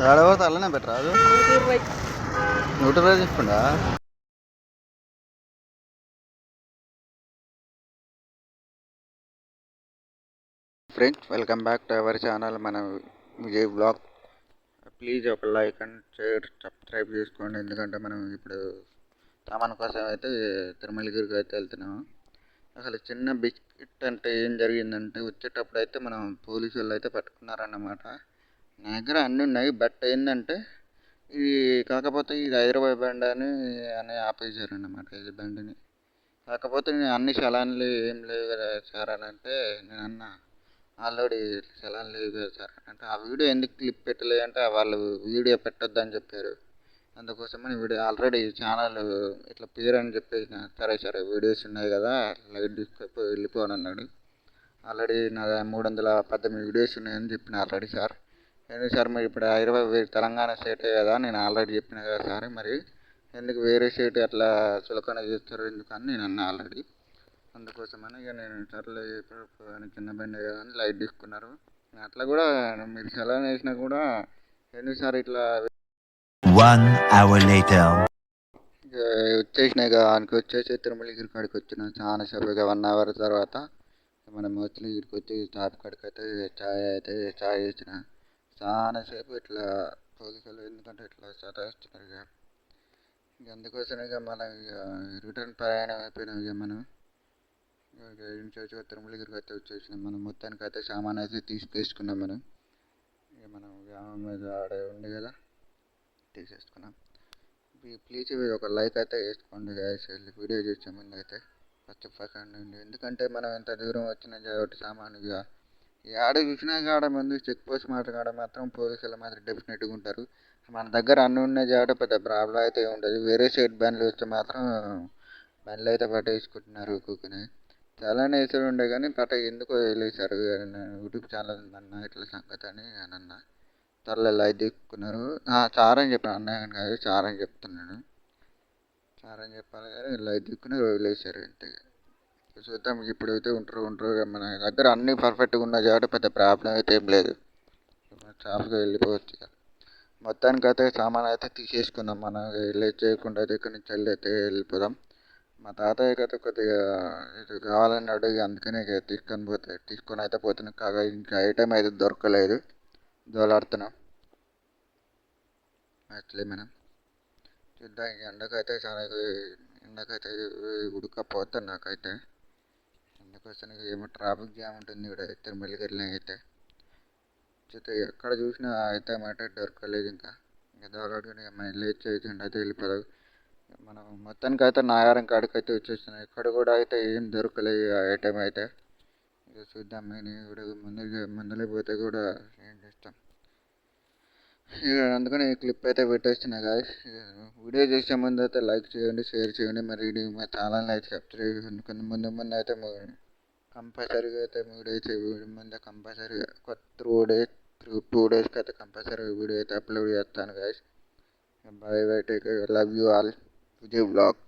ఏడవతే అలానే పెట్టరాదు. 120. 120 తీసుకుండా. Friends, welcome back to our channel మన విజయ్ బ్లాగ్. ప్లీజ్ ఒక లైక్ అండ్ షేర్ సబ్స్క్రైబ్ చేసుకోండి. ఎందుకంటే మనం ఇప్పుడు సామాన్ కోసం అయితే తిరుమలగిరికి అయితే వెళ్తున్నాము. అసలు చిన్న బిస్కెట్ అంటే ఏం జరిగిందంటే వచ్చేటప్పుడు అయితే మనం పోలీసు వాళ్ళు అయితే పట్టుకున్నారన్నమాట. నా దగ్గర అన్నీ ఉన్నాయి. బట్ ఏంటంటే ఇది కాకపోతే ఇది హైదరాబాద్ బండి అని ఆపేశారన్నమాట ఇది బండిని. కాకపోతే నేను అన్ని చలాన్లు ఏం లేవు కదా సార్ అని అంటే నేను అన్నా ఆల్రెడీ చలాన్ లేవు కదా సార్ అంటే ఆ వీడియో ఎందుకు క్లిప్ పెట్టలే అంటే వాళ్ళు వీడియో పెట్టొద్దని చెప్పారు. అందుకోసమని వీడియో ఆల్రెడీ ఛానల్ ఇట్లా పేరు అని చెప్పేసిన. సరే సరే వీడియోస్ ఉన్నాయి కదా లైట్ తీసుకొని వెళ్ళిపోను అన్నాడు. ఆల్రెడీ నా 318 వీడియోస్ ఉన్నాయని చెప్పిన ఆల్రెడీ సార్. ఎందుకు సార్ మీరు ఇప్పుడు హైదరాబాద్ తెలంగాణ స్టేటే కదా నేను ఆల్రెడీ చెప్పిన కదా సార్, మరి ఎందుకు వేరే స్టేట్ అట్లా చులకన చేస్తారు ఎందుకని నేను అన్నా ఆల్రెడీ. అందుకోసమని ఇక నేను సర్లే ఇప్పుడు చిన్న బండి కదా అని లైట్ తీసుకున్నారు. అట్లా కూడా మీరు సెలవు వేసినా కూడా ఎందుకు సార్ ఇట్లా 1 hour later. ఇక వచ్చేసినాయి కదా ఆయనకి వచ్చేసి తిరుమలగిరి కాడికి వచ్చిన చాలా సేపుగా 1 అవర్ తర్వాత మనం మొత్తం వచ్చి స్టాప్ కాడికి అయితే చాయ్ వేసిన చాలా సేపు ఇట్లా పోలీసులు ఎందుకంటే ఇట్లా సతాయిస్తున్నారు ఇక అందుకోసం ఇక మనం ఇక రిటర్న్ ప్రయాణం అయిపోయినాం. ఇక మనం ఇక ఇంచు తిరుమలగిరికి అయితే వచ్చేసినాం. మనం మొత్తానికి అయితే సామాన్ అయితే తీసుకేసుకున్నాం. మనం ఇక మనం గ్రామం మీద ఆడే ఉంది కదా తీసేసుకున్నాం. ప్లీజ్ ఒక లైక్ అయితే వేసుకోండి గాయస్. వీడియో చూసే ముందు అయితే ఫస్ట్ సెకండ్ ఎందుకంటే మనం ఎంత దూరం వచ్చినా కాబట్టి సామాను ఇక ఆడ చూసినా కాడ ముందు చెక్ పోస్ట్ మాట కాడ మాత్రం పోలీసులు మాత్రం డెఫినెట్గా ఉంటారు. మన దగ్గర అన్నీ ఉన్న జాడ పెద్ద ప్రాబ్లం అయితే ఉంటుంది. వేరే స్టేట్ బండ్లు వస్తే మాత్రం బండ్లు అయితే పట్టేసుకుంటున్నారు ఒక్కొక్కనే. చాలానే వేసాడు ఉండే కానీ ఎందుకో వెళ్ళేశారు. యూట్యూబ్ ఛానల్ అన్న ఇట్లా సంగతి అని అన్న సర్లే లైట్ తీసుకున్నారు. చార్ అని చెప్పాను అన్నయ్య కాదు చార్ అని చెప్తున్నాను. చార్ అని చెప్పాలి కానీ లైట్ తీసుకుని వదిలేశారు అంతే. చూద్దాం ఇప్పుడైతే ఉంటారు మన దగ్గర అన్నీ పర్ఫెక్ట్గా ఉన్న కాబట్టి పెద్ద ప్రాబ్లం అయితే ఏం లేదు. షాప్గా వెళ్ళిపోవచ్చు ఇక. మొత్తానికి అయితే సామాన్ అయితే తీసేసుకుందాం. మనం లేట్ చేయకుండా అయితే ఇక్కడి నుంచి అయితే వెళ్ళిపోదాం. మా తాతయ్యకి అయితే కొద్దిగా ఇది కావాలని అడిగి అందుకనే ఇక తీసుకొని అయితే పోతున్నాం. కాగా ఇంకా ఐటమ్ అయితే దొరకలేదు, దోలాడుతున్నాం. అట్లే మనం చూద్దాం. ఎండకైతే చాలా ఎండకైతే ఉడకపోతుంది నాకైతే. అందుకోసం ఏమో ట్రాఫిక్ జామ్ ఉంటుంది ఇక్కడ తిరుమలగిరిలో అయితే. చూస్తే ఎక్కడ చూసినా అయితే మాట దొరకలేదు. ఇంకా దొరకడుకుని మనం లేట్ చేయకుండా అయితే వెళ్ళిపోదాం. మనం మొత్తానికి అయితే నాగారం కాడికి అయితే వచ్చేస్తున్నాం. ఇక్కడ కూడా అయితే ఏం దొరకలేదు ఐటమ్ అయితే. ఇక చూద్దాం. నేను ఇప్పుడు ముందులే పోతే కూడా ఏం చేస్తాం ఇక. అందుకని ఈ క్లిప్ అయితే పెట్టేస్తున్నా గాయస్. వీడియో చేసే ముందు అయితే లైక్ చేయండి, షేర్ చేయండి. మరి మా ఛానల్ని అయితే సబ్స్క్రైబ్ చేయండి. కొంత ముందు అయితే కంపల్సరీగా అయితే వీడియో అయితే ముందు కంపల్సరీగా 2 డేస్కి అయితే కంపల్సరీగా వీడియో అయితే అప్లోడ్ చేస్తాను guys. By by, take care, love you all. Vijay blog.